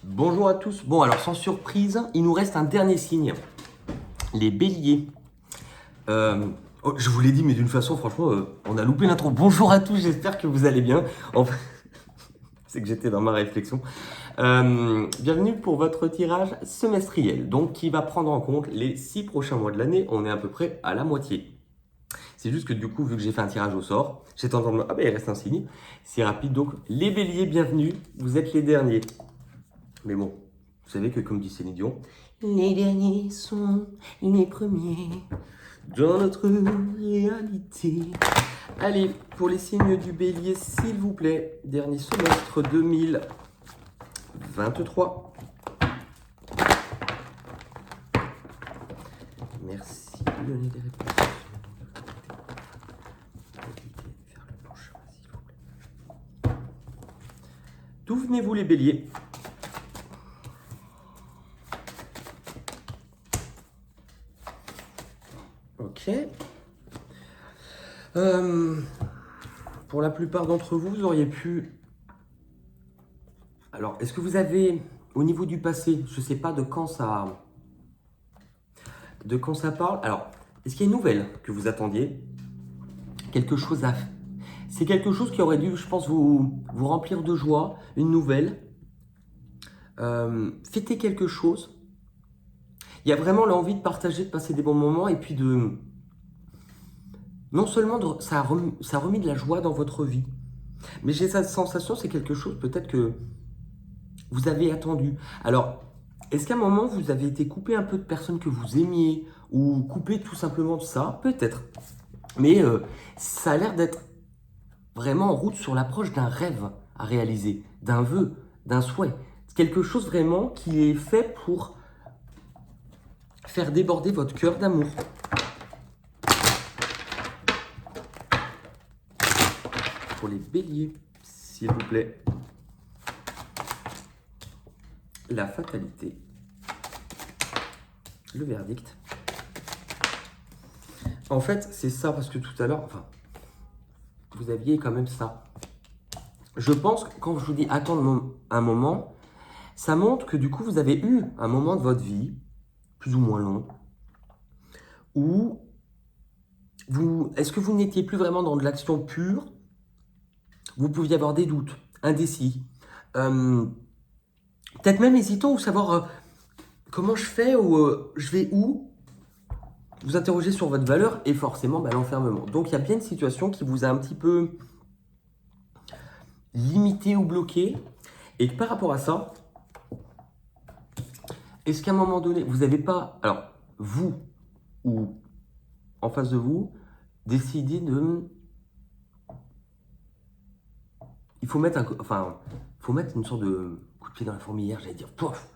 Bonjour à tous. Bon, alors sans surprise, il nous reste un dernier signe. Les béliers. Je vous l'ai dit, mais d'une façon, franchement, on a loupé l'intro. Bonjour à tous, j'espère que vous allez bien. Enfin, c'est que j'étais dans ma réflexion. Bienvenue pour votre tirage semestriel, donc qui va prendre en compte les 6 prochains mois de l'année. On est à peu près à la moitié. C'est juste que du coup, vu que j'ai fait un tirage au sort, j'étais en train de me... Ah ben, il reste un signe. C'est rapide, donc les béliers, bienvenue. Vous êtes les derniers. Mais bon, vous savez que comme dit Céline Dion, les derniers sont les premiers dans notre réalité. Allez, pour les signes du bélier, s'il vous plaît, dernier semestre 2023. Merci de donner des réponses. Faire le prochain, s'il vous plaît. D'où venez-vous les béliers? Ok. Pour la plupart d'entre vous, vous auriez pu... Alors, est-ce que vous avez, au niveau du passé, je ne sais pas de quand ça parle. Alors, est-ce qu'il y a une nouvelle que vous attendiez? Quelque chose à... C'est quelque chose qui aurait dû, je pense, vous remplir de joie. Une nouvelle. Fêter quelque chose. Il y a vraiment l'envie de partager, de passer des bons moments et puis de... Non seulement ça a remis de la joie dans votre vie, mais j'ai cette sensation, c'est quelque chose peut-être que vous avez attendu. Alors, est-ce qu'à un moment, vous avez été coupé un peu de personnes que vous aimiez ou coupé tout simplement de ça? Peut-être. Mais ça a l'air d'être vraiment en route sur l'approche d'un rêve à réaliser, d'un vœu, d'un souhait. C'est quelque chose vraiment qui est fait pour faire déborder votre cœur d'amour. Pour les béliers, s'il vous plaît. La fatalité. Le verdict. En fait, c'est ça, parce que tout à l'heure, enfin, vous aviez quand même ça. Je pense que quand je vous dis attendre un moment, ça montre que du coup, vous avez eu un moment de votre vie, plus ou moins long, où est-ce que vous n'étiez plus vraiment dans de l'action pure? Vous pouviez avoir des doutes, indécis, peut-être même hésitant ou savoir comment je fais ou je vais où. Vous interrogez sur votre valeur et forcément l'enfermement. Donc il y a bien une situation qui vous a un petit peu limité ou bloqué. Et par rapport à ça, est-ce qu'à un moment donné, vous n'avez pas, alors vous ou en face de vous, décidé de... Il faut mettre faut mettre une sorte de coup de pied dans la fourmilière, j'allais dire, pouf.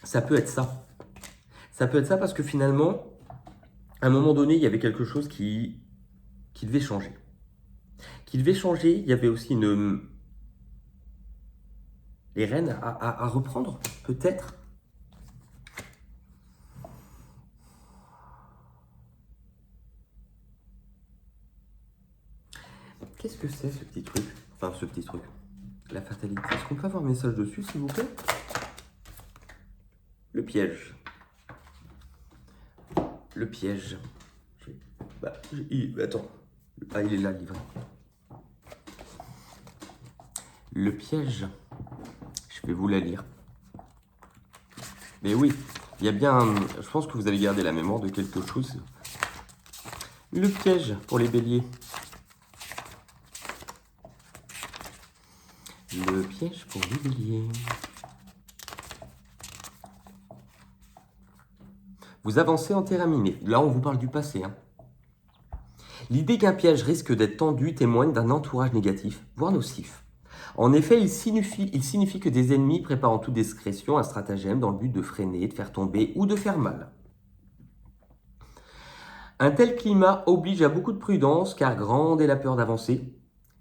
Ça peut être ça. Ça peut être ça parce que finalement, à un moment donné, il y avait quelque chose qui devait changer. Qui devait changer, il y avait aussi les rênes à reprendre, peut-être. Qu'est-ce que c'est ce petit truc? Enfin, ce petit truc. La fatalité. Est-ce qu'on peut avoir un message dessus, s'il vous plaît? Le piège. Le piège. Attends. Ah, il est là, le livre. Le piège. Je vais vous la lire. Mais oui, il y a bien... Je pense que vous avez gardé la mémoire de quelque chose. Le piège pour les béliers. Le piège pour les béliers. Vous avancez en terrain miné. Là, on vous parle du passé. L'idée qu'un piège risque d'être tendu témoigne d'un entourage négatif, voire nocif. En effet, il signifie que des ennemis préparent en toute discrétion un stratagème dans le but de freiner, de faire tomber ou de faire mal. Un tel climat oblige à beaucoup de prudence car grande est la peur d'avancer.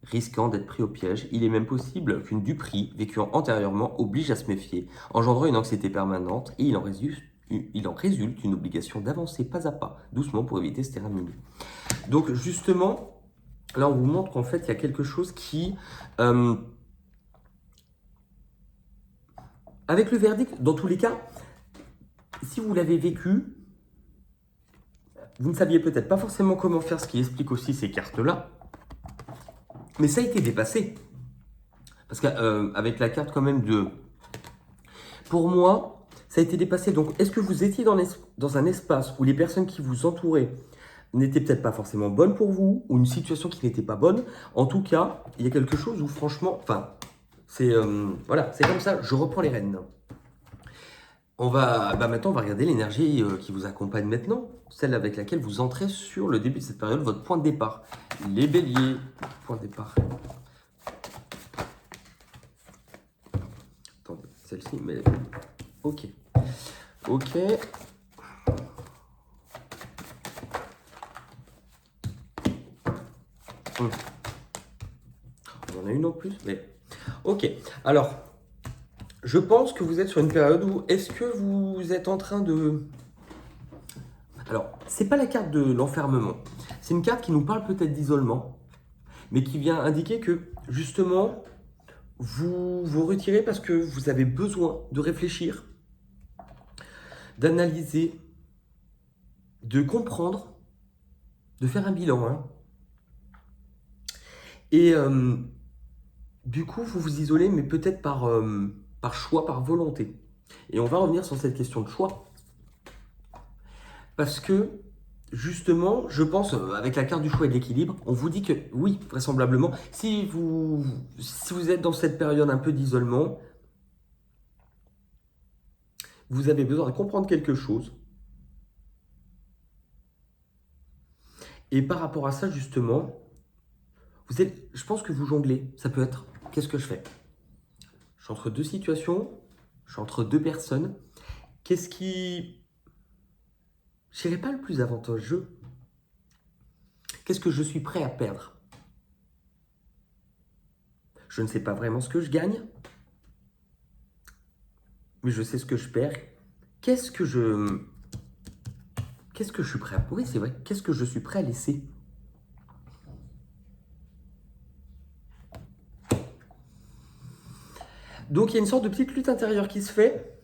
Risquant d'être pris au piège, il est même possible qu'une duperie vécue antérieurement oblige à se méfier, engendrant une anxiété permanente et il en résulte une obligation d'avancer pas à pas, doucement pour éviter ce terrain miné. Donc justement, là on vous montre qu'en fait il y a quelque chose qui avec le verdict, dans tous les cas, si vous l'avez vécu, vous ne saviez peut-être pas forcément comment faire, ce qui explique aussi ces cartes-là. Mais ça a été dépassé. Parce qu'avec la carte quand même de... Pour moi, ça a été dépassé. Donc, est-ce que vous étiez dans un espace où les personnes qui vous entouraient n'étaient peut-être pas forcément bonnes pour vous, ou une situation qui n'était pas bonne? En tout cas, il y a quelque chose où franchement... Enfin, c'est voilà, c'est comme ça, je reprends les rênes. Maintenant, on va regarder l'énergie qui vous accompagne maintenant, celle avec laquelle vous entrez sur le début de cette période, votre point de départ. Les béliers, point de départ. Attendez, celle-ci, mais... Ok. Ok. On en a une en plus, mais... Ok, alors... Je pense que vous êtes sur une période où est-ce que vous êtes en train de... Alors, c'est pas la carte de l'enfermement. C'est une carte qui nous parle peut-être d'isolement, mais qui vient indiquer que, justement, vous vous retirez parce que vous avez besoin de réfléchir, d'analyser, de comprendre, de faire un bilan. Hein. Et du coup, vous vous isolez, mais peut-être par choix, par volonté. Et on va revenir sur cette question de choix. Parce que, justement, je pense, avec la carte du choix et de l'équilibre, on vous dit que, oui, vraisemblablement, si vous êtes dans cette période un peu d'isolement, vous avez besoin de comprendre quelque chose. Et par rapport à ça, justement, je pense que vous jonglez. Ça peut être, qu'est-ce que je fais? Je suis entre deux situations, je suis entre deux personnes. Qu'est-ce qui... Je dirais pas le plus avantageux. Qu'est-ce que je suis prêt à perdre? Je ne sais pas vraiment ce que je gagne, mais je sais ce que je perds. Qu'est-ce que je suis prêt à... Oui, c'est vrai. Qu'est-ce que je suis prêt à laisser? Donc, il y a une sorte de petite lutte intérieure qui se fait.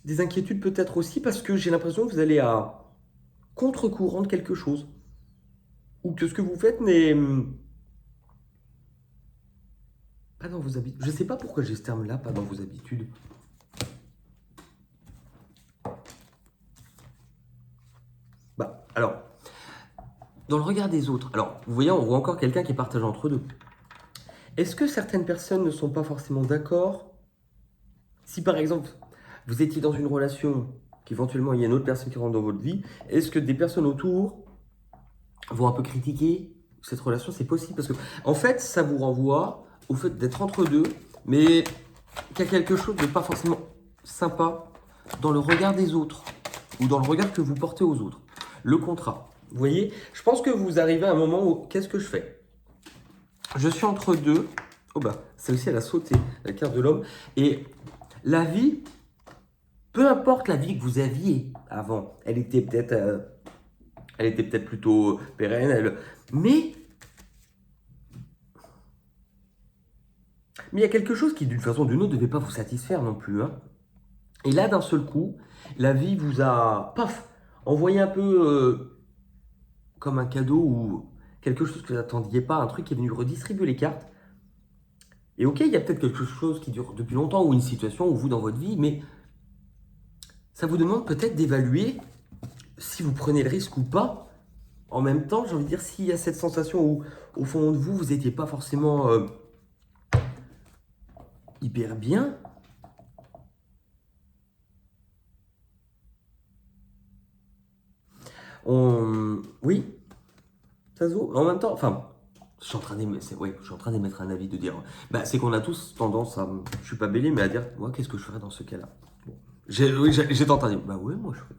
Des inquiétudes peut-être aussi, parce que j'ai l'impression que vous allez à contre-courant de quelque chose. Ou que ce que vous faites n'est pas dans vos habitudes. Je ne sais pas pourquoi j'ai ce terme-là, pas dans vos habitudes. Alors, dans le regard des autres, alors, vous voyez, on voit encore quelqu'un qui est partagé entre deux. Est-ce que certaines personnes ne sont pas forcément d'accord? Si par exemple, vous étiez dans une relation, qu'éventuellement il y a une autre personne qui rentre dans votre vie, est-ce que des personnes autour vont un peu critiquer cette relation? C'est possible parce que, en fait, ça vous renvoie au fait d'être entre deux, mais qu'il y a quelque chose de pas forcément sympa dans le regard des autres ou dans le regard que vous portez aux autres. Le contrat. Vous voyez, je pense que vous arrivez à un moment où, qu'est-ce que je fais? Je suis entre deux. Oh bah, celle-ci, elle a sauté, la carte de l'homme. Et la vie, peu importe la vie que vous aviez avant, elle était peut-être plutôt pérenne, mais il y a quelque chose qui, d'une façon ou d'une autre, ne devait pas vous satisfaire non plus. Hein. Et là, d'un seul coup, la vie vous a, paf, envoyé un peu comme un cadeau ou quelque chose que vous n'attendiez pas, un truc qui est venu redistribuer les cartes. Et ok, il y a peut-être quelque chose qui dure depuis longtemps ou une situation où vous dans votre vie, mais ça vous demande peut-être d'évaluer si vous prenez le risque ou pas. En même temps, j'ai envie de dire, s'il y a cette sensation où, au fond de vous, vous n'étiez pas forcément hyper bien, oui, ça se vaut. En même temps, enfin, je suis en train d'émettre un avis de dire, c'est qu'on a tous tendance à, je suis pas Bélier, mais à dire, moi, qu'est-ce que je ferais dans ce cas-là? Bon. J'ai tenté. Ouais, moi je ferais.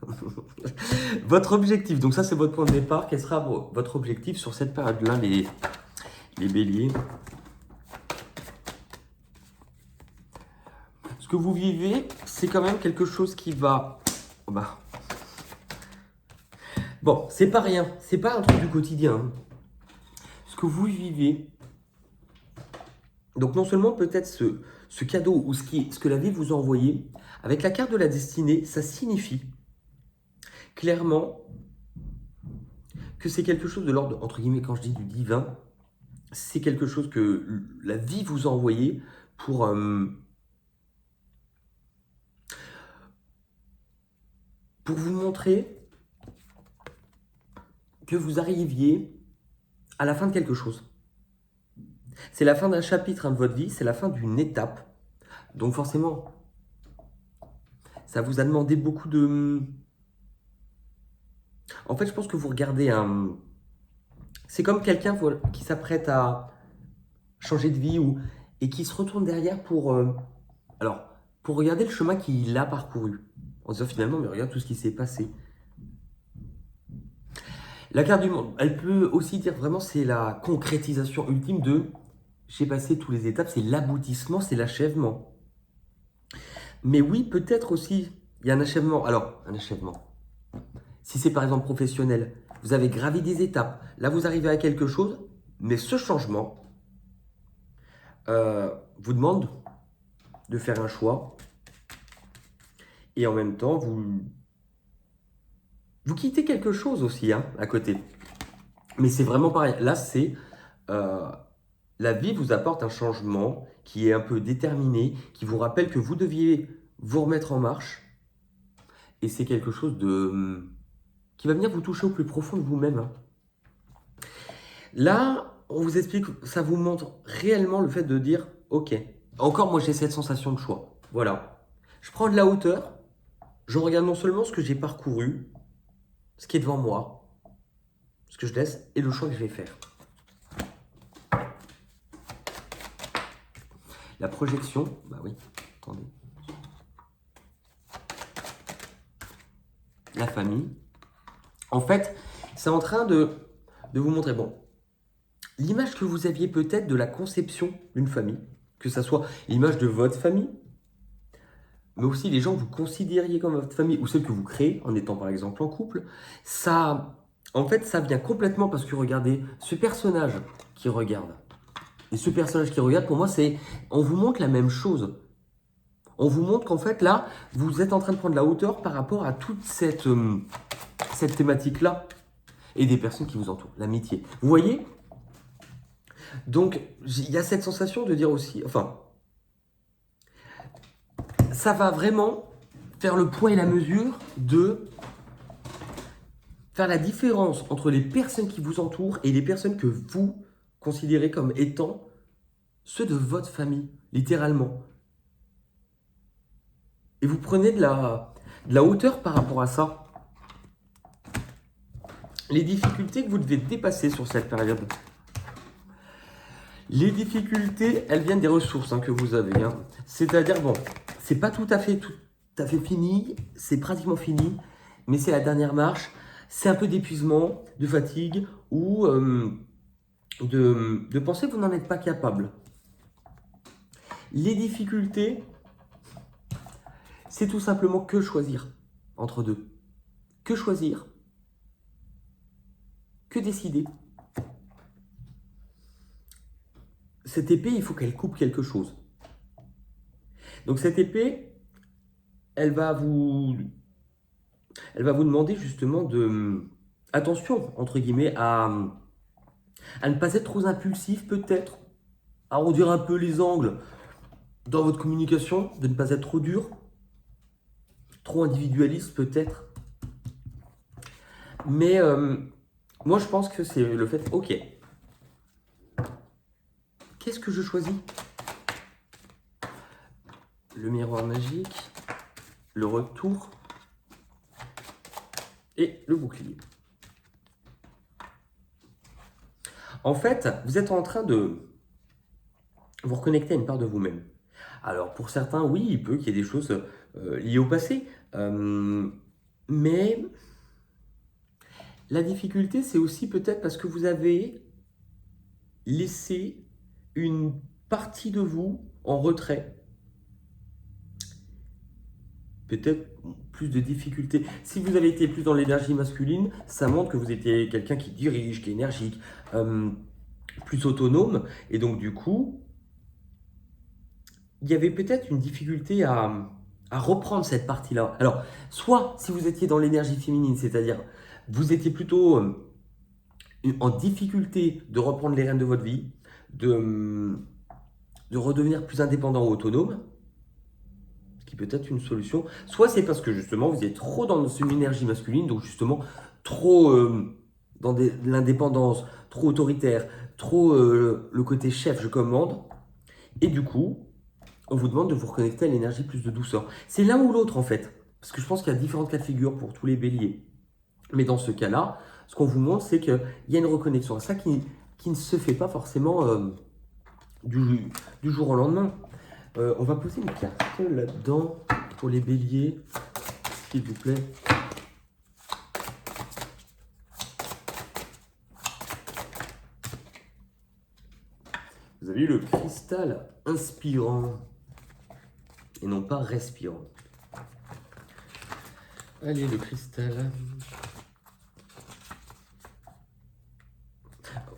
Votre objectif, donc ça c'est votre point de départ. Quel sera votre objectif sur cette période-là, les béliers? Ce que vous vivez, c'est quand même quelque chose qui va... Bon, c'est pas rien. C'est pas un truc du quotidien. Hein. Ce que vous vivez, Donc non seulement peut-être ce cadeau ou ce que la vie vous a envoyé, avec la carte de la destinée, ça signifie clairement que c'est quelque chose de l'ordre, entre guillemets, quand je dis du divin, c'est quelque chose que la vie vous a envoyé pour, pour vous montrer que vous arriviez à la fin de quelque chose. C'est la fin d'un chapitre de votre vie, c'est la fin d'une étape. Donc forcément, ça vous a demandé beaucoup de... En fait, je pense que vous regardez un... C'est comme quelqu'un qui s'apprête à changer de vie et qui se retourne derrière alors, pour regarder le chemin qu'il a parcouru. En disant finalement, mais regarde tout ce qui s'est passé. La carte du monde, elle peut aussi dire vraiment c'est la concrétisation ultime de j'ai passé toutes les étapes, c'est l'aboutissement, c'est l'achèvement. Mais oui, peut-être aussi, il y a un achèvement. Alors, un achèvement. Si c'est par exemple professionnel, vous avez gravi des étapes. Là, vous arrivez à quelque chose, mais ce changement vous demande de faire un choix. Et en même temps, vous quittez quelque chose aussi hein, à côté. Mais c'est vraiment pareil. Là, c'est la vie vous apporte un changement qui est un peu déterminé, qui vous rappelle que vous deviez vous remettre en marche. Et c'est quelque chose qui va venir vous toucher au plus profond de vous-même. Hein. Là, on vous explique, ça vous montre réellement le fait de dire, ok, encore moi j'ai cette sensation de choix. Voilà. Je prends de la hauteur, je regarde non seulement ce que j'ai parcouru, ce qui est devant moi, ce que je laisse et le choix que je vais faire. La projection, bah oui, attendez. La famille. En fait, c'est en train de vous montrer, bon, l'image que vous aviez peut-être de la conception d'une famille, que ça soit l'image de votre famille, mais aussi les gens que vous considériez comme votre famille ou celles que vous créez en étant par exemple en couple, ça, en fait, ça vient complètement parce que regardez, ce personnage qui regarde, et ce personnage qui regarde, pour moi, c'est, on vous montre la même chose. On vous montre qu'en fait, là, vous êtes en train de prendre la hauteur par rapport à toute cette thématique-là et des personnes qui vous entourent, l'amitié. Vous voyez? Donc, il y a cette sensation de dire aussi, enfin, ça va vraiment faire le poids et la mesure de faire la différence entre les personnes qui vous entourent et les personnes que vous considérez comme étant ceux de votre famille, littéralement. Et vous prenez de la hauteur par rapport à ça. Les difficultés que vous devez dépasser sur cette période. Les difficultés, elles viennent des ressources hein, que vous avez. Hein. C'est-à-dire, bon, c'est pas tout à fait fini, c'est pratiquement fini, mais c'est la dernière marche. C'est un peu d'épuisement, de fatigue ou de penser que vous n'en êtes pas capable. Les difficultés, c'est tout simplement que choisir entre deux. Que choisir? Que décider? Cette épée, il faut qu'elle coupe quelque chose. Donc cette épée, elle va vous demander justement attention, entre guillemets, à ne pas être trop impulsif peut-être, à arrondir un peu les angles dans votre communication, de ne pas être trop dur, trop individualiste peut-être. Mais moi je pense que c'est le fait, ok, qu'est-ce que je choisis? Le miroir magique, le retour et le bouclier. En fait, vous êtes en train de vous reconnecter à une part de vous-même. Alors, pour certains, oui, il peut qu'il y ait des choses liées au passé. Mais la difficulté, c'est aussi peut-être parce que vous avez laissé une partie de vous en retrait. Peut-être plus de difficultés. Si vous avez été plus dans l'énergie masculine, ça montre que vous étiez quelqu'un qui dirige, qui est énergique, plus autonome. Et donc, du coup, il y avait peut-être une difficulté à reprendre cette partie-là. Alors, soit si vous étiez dans l'énergie féminine, c'est-à-dire vous étiez plutôt en difficulté de reprendre les rênes de votre vie, de redevenir plus indépendant ou autonome, ce qui peut être une solution. Soit c'est parce que justement vous êtes trop dans une énergie masculine, donc justement trop dans l'indépendance, trop autoritaire, trop le côté chef, je commande, et du coup, on vous demande de vous reconnecter à l'énergie plus de douceur. C'est l'un ou l'autre en fait, parce que je pense qu'il y a différentes cas de figure pour tous les béliers. Mais dans ce cas-là, ce qu'on vous montre, c'est qu'il y a une reconnexion à ça qui ne se fait pas forcément du jour au lendemain. On va poser une carte là-dedans pour les béliers, s'il vous plaît. Vous avez eu le cristal inspirant et non pas respirant. Allez, le cristal.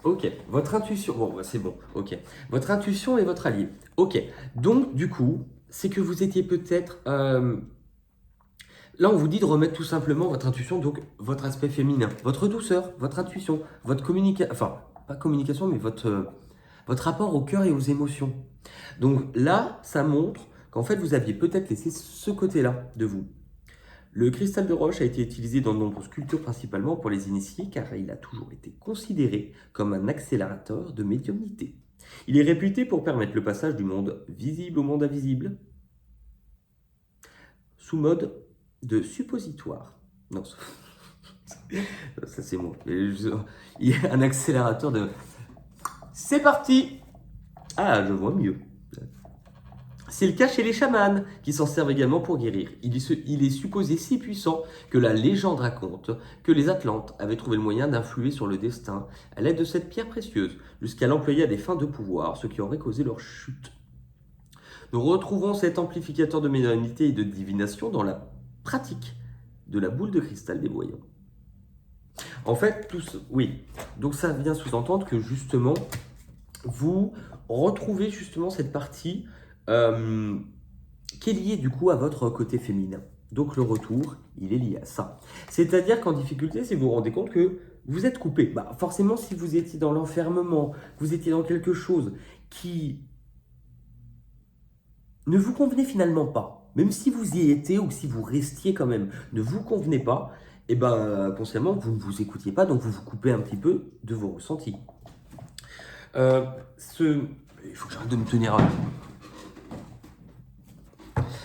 Ok, votre intuition. Bon, c'est bon, ok. Votre intuition est votre allié. Ok, donc du coup, c'est que vous étiez peut-être. Là, on vous dit de remettre tout simplement votre intuition, donc votre aspect féminin, votre douceur, votre intuition, votre communication. Enfin, pas communication, mais votre rapport au cœur et aux émotions. Donc là, ça montre qu'en fait, vous aviez peut-être laissé ce côté-là de vous. Le cristal de roche a été utilisé dans de nombreuses cultures, principalement pour les initiés, car il a toujours été considéré comme un accélérateur de médiumnité. Il est réputé pour permettre le passage du monde visible au monde invisible, sous mode de suppositoire. Non, ça c'est moi. Il y a un accélérateur de... C'est parti! Ah, je vois mieux. C'est le cas chez les chamans, qui s'en servent également pour guérir. Il est supposé si puissant que la légende raconte que les Atlantes avaient trouvé le moyen d'influer sur le destin à l'aide de cette pierre précieuse, jusqu'à l'employer à des fins de pouvoir, ce qui aurait causé leur chute. Nous retrouvons cet amplificateur de médiumnité et de divination dans la pratique de la boule de cristal des voyants. En fait, oui, donc ça vient sous-entendre que justement, vous retrouvez justement cette partie qui est liée du coup à votre côté féminin. Donc le retour, il est lié à ça. C'est-à-dire qu'en difficulté, si vous vous rendez compte que vous êtes coupé, forcément si vous étiez dans l'enfermement, vous étiez dans quelque chose qui ne vous convenait finalement pas, même si vous y étiez ou si vous restiez quand même, ne vous convenait pas, et consciemment, vous ne vous écoutiez pas, donc vous vous coupez un petit peu de vos ressentis. Il faut que j'arrête de me tenir...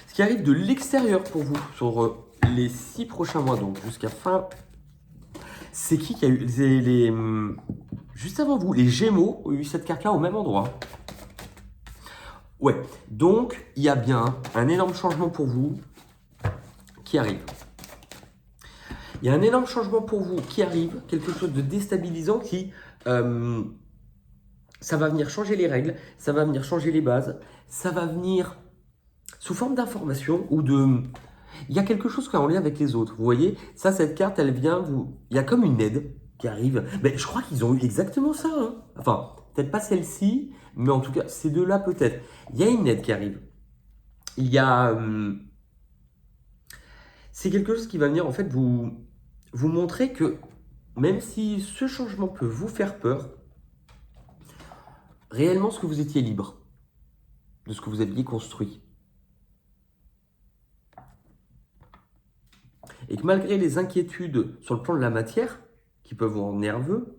Ce qui arrive de l'extérieur pour vous sur les 6 prochains mois, donc jusqu'à fin... C'est qui a eu juste avant vous, les Gémeaux ont eu cette carte-là au même endroit. Ouais, donc il y a bien un énorme changement pour vous qui arrive. Il y a un énorme changement pour vous qui arrive, quelque chose de déstabilisant qui... ça va venir changer les règles, ça va venir changer les bases, ça va venir sous forme d'information ou de... Il y a quelque chose qui est en lien avec les autres. Vous voyez, ça, cette carte, elle vient vous... Il y a comme une aide qui arrive. Mais je crois qu'ils ont eu exactement ça. Hein. Enfin, peut-être pas celle-ci, mais en tout cas, ces deux-là, peut-être. Il y a une aide qui arrive. Il y a... c'est quelque chose qui va venir, en fait, vous montrer que même si ce changement peut vous faire peur, réellement, ce que vous étiez libre de ce que vous aviez construit. Et que malgré les inquiétudes sur le plan de la matière, qui peuvent vous rendre nerveux,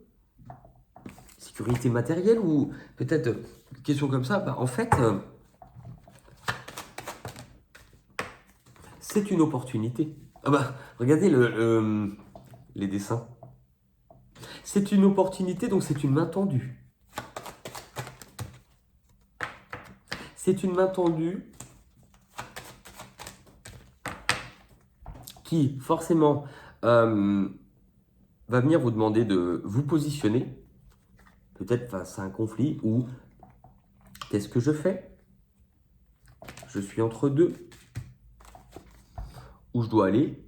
sécurité matérielle ou peut-être une question comme ça, en fait, c'est une opportunité. Regardez les dessins. C'est une opportunité, donc c'est une main tendue. C'est une main tendue qui, forcément, va venir vous demander de vous positionner, peut-être face à un conflit, ou qu'est-ce que je fais? Je suis entre deux, où je dois aller,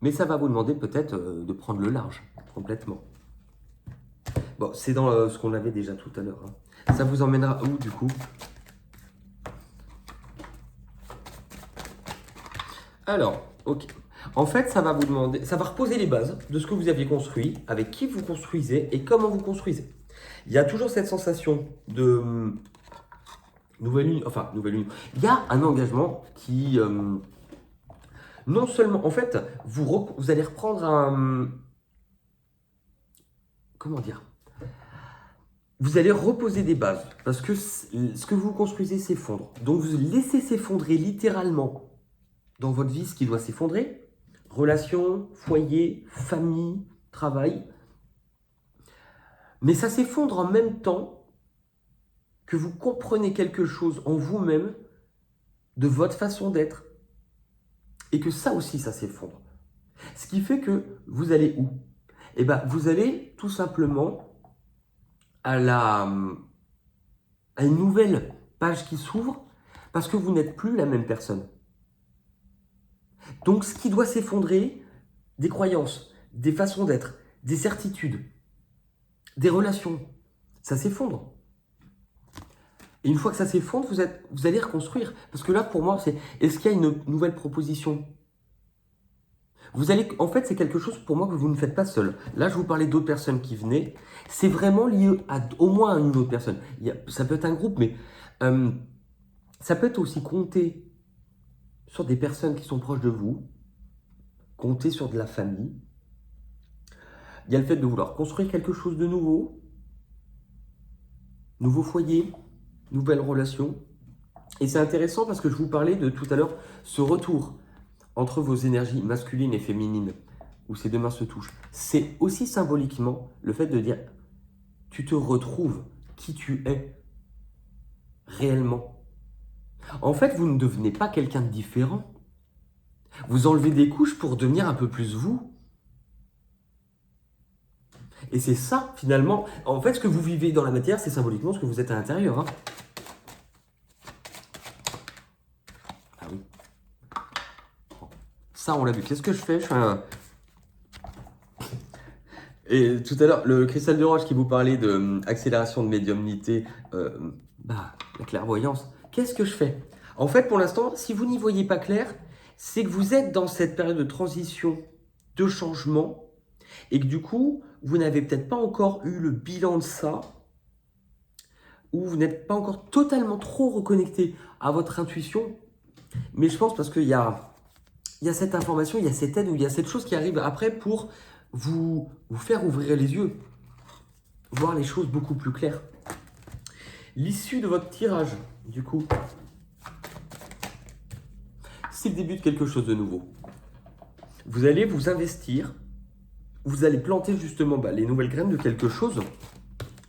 mais ça va vous demander peut-être de prendre le large, complètement. Bon, c'est dans ce qu'on avait déjà tout à l'heure. Hein. Ça vous emmènera où, du coup? Alors, ok. En fait, ça va vous demander, ça va reposer les bases de ce que vous aviez construit, avec qui vous construisez et comment vous construisez. Il y a toujours cette sensation de nouvelle union, enfin nouvelle union. Il y a un engagement qui, non seulement, en fait, vous allez reprendre un, comment dire, vous allez reposer des bases parce que ce que vous construisez s'effondre. Donc vous laissez s'effondrer littéralement dans votre vie ce qui doit s'effondrer. Relations, foyer, famille, travail. Mais ça s'effondre en même temps que vous comprenez quelque chose en vous-même de votre façon d'être. Et que ça aussi, ça s'effondre. Ce qui fait que vous allez où? Eh bien, vous allez tout simplement à une nouvelle page qui s'ouvre parce que vous n'êtes plus la même personne. Donc, ce qui doit s'effondrer, des croyances, des façons d'être, des certitudes, des relations, ça s'effondre. Et une fois que ça s'effondre, vous allez reconstruire. Parce que là, pour moi, c'est est-ce qu'il y a une nouvelle proposition? Vous allez, en fait, c'est quelque chose pour moi que vous ne faites pas seul. Là, je vous parlais d'autres personnes qui venaient. C'est vraiment lié à au moins à une autre personne. Ça peut être un groupe, mais ça peut être aussi compter sur des personnes qui sont proches de vous, compter sur de la famille. Il y a le fait de vouloir construire quelque chose de nouveau, nouveau foyer, nouvelle relation. Et c'est intéressant parce que je vous parlais de tout à l'heure, ce retour entre vos énergies masculines et féminines, où ces deux mains se touchent. C'est aussi symboliquement le fait de dire, tu te retrouves qui tu es réellement. En fait, vous ne devenez pas quelqu'un de différent. Vous enlevez des couches pour devenir un peu plus vous. Et c'est ça, finalement. En fait, ce que vous vivez dans la matière, c'est symboliquement ce que vous êtes à l'intérieur. Hein. Ah oui. Ça, on l'a vu. Qu'est-ce que je fais? Et tout à l'heure, le cristal de roche qui vous parlait d'accélération de médiumnité, la clairvoyance, qu'est-ce que je fais? En fait, pour l'instant, si vous n'y voyez pas clair, c'est que vous êtes dans cette période de transition, de changement, et que du coup, vous n'avez peut-être pas encore eu le bilan de ça, ou vous n'êtes pas encore totalement trop reconnecté à votre intuition. Mais je pense parce qu'il y a cette information, il y a cette aide, ou il y a cette chose qui arrive après pour vous faire ouvrir les yeux, voir les choses beaucoup plus claires. L'issue de votre tirage, du coup, c'est le début de quelque chose de nouveau. Vous allez vous investir, vous allez planter justement les nouvelles graines de quelque chose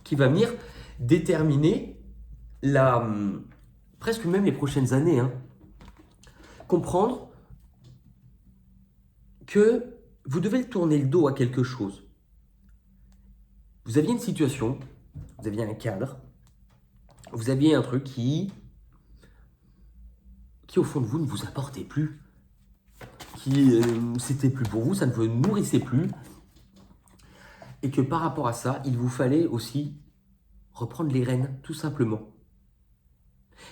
qui va venir déterminer presque même les prochaines années. Hein. Comprendre que vous devez tourner le dos à quelque chose. Vous aviez une situation, vous aviez un cadre, vous aviez un truc qui au fond de vous ne vous apportait plus, qui c'était plus pour vous, ça ne vous nourrissait plus, et que par rapport à ça, il vous fallait aussi reprendre les rênes, tout simplement.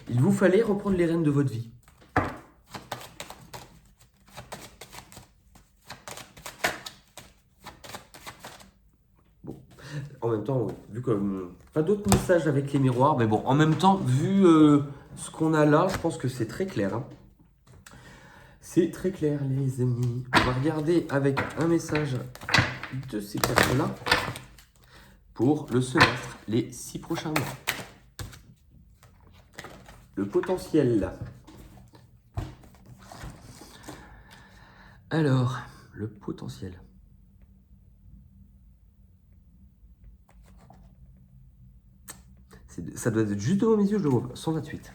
Il vous fallait reprendre les rênes de votre vie. Bon, en même temps, vu que pas d'autres messages avec les miroirs, mais bon, en même temps, vu ce qu'on a là, je pense que c'est très clair. Hein. C'est très clair, les amis. On va regarder avec un message de ces personnes-là pour le semestre, les 6 prochains mois. Le potentiel. Alors, le potentiel. Ça doit être juste devant mes yeux, je le vois. 128.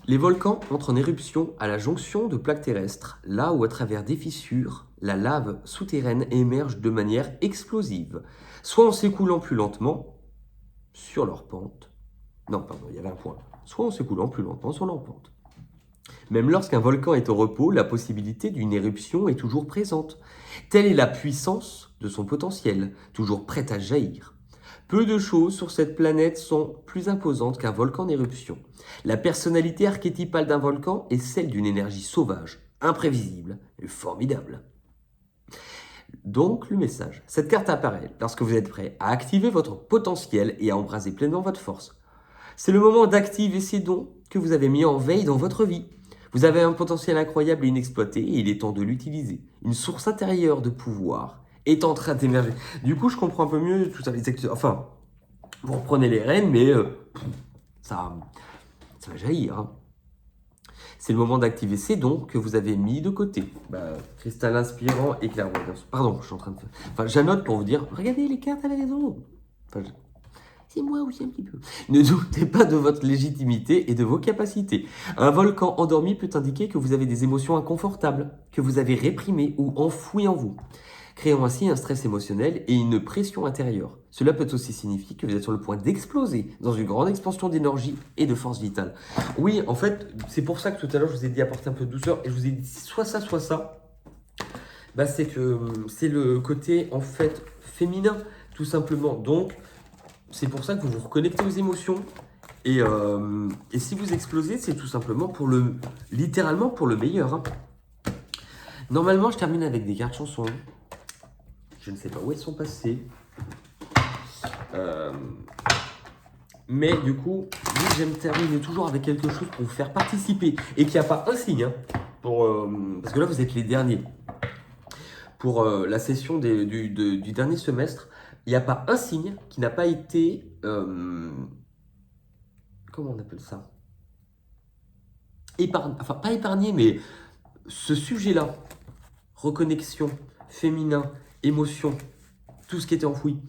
Les volcans entrent en éruption à la jonction de plaques terrestres, là où à travers des fissures, la lave souterraine émerge de manière explosive, soit en s'écoulant plus lentement sur leur pente. Non, pardon, il y avait un point. Soit en s'écoulant plus lentement sur leur pente. Même lorsqu'un volcan est au repos, la possibilité d'une éruption est toujours présente. Telle est la puissance de son potentiel, toujours prête à jaillir. Peu de choses sur cette planète sont plus imposantes qu'un volcan d'éruption. La personnalité archétypale d'un volcan est celle d'une énergie sauvage, imprévisible et formidable. Donc, le message. Cette carte apparaît lorsque vous êtes prêt à activer votre potentiel et à embraser pleinement votre force. C'est le moment d'activer ces dons que vous avez mis en veille dans votre vie. Vous avez un potentiel incroyable et inexploité et il est temps de l'utiliser. Une source intérieure de pouvoir est en train d'émerger. Du coup, je comprends un peu mieux tout ça. Enfin, vous reprenez les rênes, mais ça va jaillir. Hein. C'est le moment d'activer ces dons que vous avez mis de côté. Cristal inspirant et clairvoyance. Pardon, je suis en train de faire... Enfin, j'annote pour vous dire, regardez, les cartes avaient raison. Enfin, c'est moi aussi un petit peu. Ne doutez pas de votre légitimité et de vos capacités. Un volcan endormi peut indiquer que vous avez des émotions inconfortables, que vous avez réprimées ou enfouies en vous, créant ainsi un stress émotionnel et une pression intérieure. Cela peut aussi signifier que vous êtes sur le point d'exploser dans une grande expansion d'énergie et de force vitale. Oui, en fait, c'est pour ça que tout à l'heure je vous ai dit apporter un peu de douceur et je vous ai dit soit ça, soit ça. C'est que c'est le côté en fait féminin, tout simplement. Donc, c'est pour ça que vous vous reconnectez aux émotions. Et si vous explosez, c'est tout simplement littéralement pour le meilleur. Hein. Normalement, je termine avec des cartes chansons. Je ne sais pas où elles sont passées. Mais du coup, j'aime terminer toujours avec quelque chose pour vous faire participer. Et qu'il n'y a pas un signe. Hein, parce que là, vous êtes les derniers. Pour la session du dernier semestre, il n'y a pas un signe qui n'a pas été... comment on appelle ça? Enfin, pas épargné, mais ce sujet-là, reconnexion, féminin, émotion, tout ce qui était enfoui,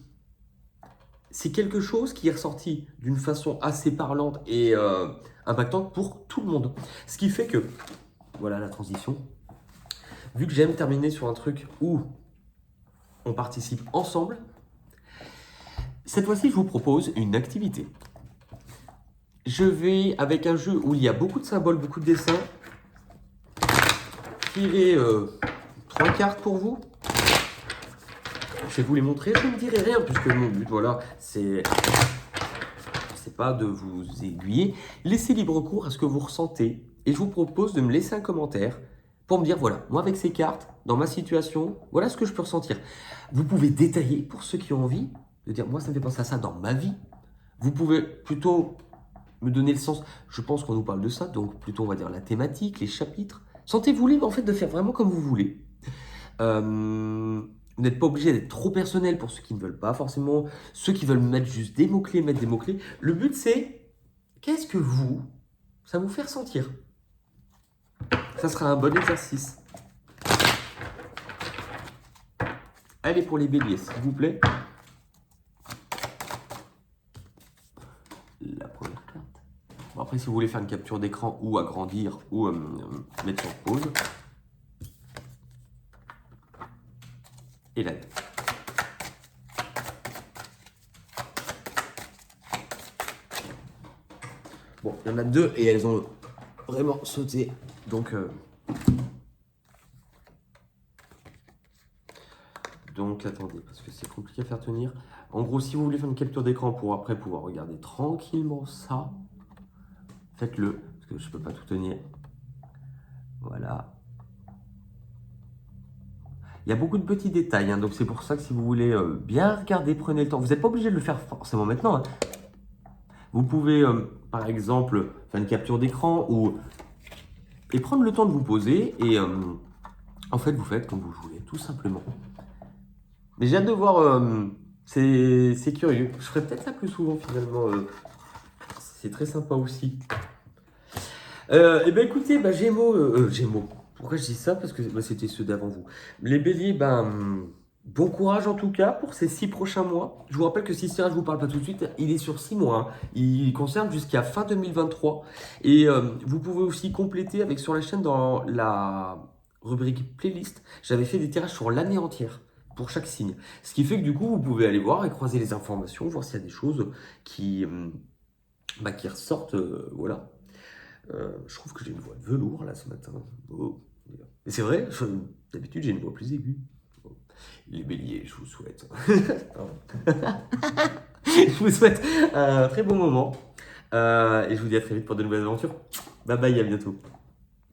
c'est quelque chose qui est ressorti d'une façon assez parlante et impactante pour tout le monde. Ce qui fait que, voilà la transition, vu que j'aime terminer sur un truc où on participe ensemble, cette fois-ci, je vous propose une activité. Je vais, avec un jeu où il y a beaucoup de symboles, beaucoup de dessins, tirer 3 cartes pour vous. Je vais vous les montrer, je ne dirai rien, puisque mon but, voilà, c'est pas de vous aiguiller. Laissez libre cours à ce que vous ressentez. Et je vous propose de me laisser un commentaire pour me dire, voilà, moi avec ces cartes, dans ma situation, voilà ce que je peux ressentir. Vous pouvez détailler pour ceux qui ont envie, de dire, moi ça me fait penser à ça dans ma vie. Vous pouvez plutôt me donner le sens, je pense qu'on nous parle de ça, donc plutôt on va dire la thématique, les chapitres. Sentez-vous libre en fait de faire vraiment comme vous voulez. Vous n'êtes pas obligé d'être trop personnel pour ceux qui ne veulent pas forcément, ceux qui veulent mettre juste des mots-clés, mettre des mots-clés. Le but c'est, qu'est-ce que ça vous fait ressentir? Ça sera un bon exercice. Allez pour les béliers, s'il vous plaît. La première carte. Bon, après, si vous voulez faire une capture d'écran ou agrandir ou mettre sur pause. Et là. Bon, il y en a 2 et elles ont vraiment sauté. Donc, attendez, parce que c'est compliqué à faire tenir. En gros, si vous voulez faire une capture d'écran pour après pouvoir regarder tranquillement ça, faites-le, parce que je ne peux pas tout tenir. Voilà. Il y a beaucoup de petits détails, hein, donc c'est pour ça que si vous voulez bien regarder, prenez le temps. Vous n'êtes pas obligé de le faire forcément maintenant. Hein. Vous pouvez, par exemple, faire une capture d'écran et prendre le temps de vous poser. Et en fait, vous faites comme vous voulez, tout simplement. Mais j'ai hâte de voir, c'est curieux. Je ferai peut-être ça plus souvent finalement. C'est très sympa aussi. Et ben écoutez, Gémeaux. Pourquoi je dis ça? Parce que c'était ceux d'avant vous. Les béliers, bon courage en tout cas pour ces 6 prochains mois. Je vous rappelle que si ça, je ne vous parle pas tout de suite, il est sur 6 mois. Hein. Il concerne jusqu'à fin 2023. Et vous pouvez aussi compléter avec sur la chaîne dans la rubrique playlist. J'avais fait des tirages sur l'année entière pour chaque signe. Ce qui fait que du coup, vous pouvez aller voir et croiser les informations, voir s'il y a des choses qui ressortent. Voilà. Je trouve que j'ai une voix de velours là ce matin. Oh. Et c'est vrai, d'habitude j'ai une voix plus aiguë. Oh. Les béliers, je vous souhaite. Je vous souhaite un très bon moment et je vous dis à très vite pour de nouvelles aventures. Bye bye, à bientôt.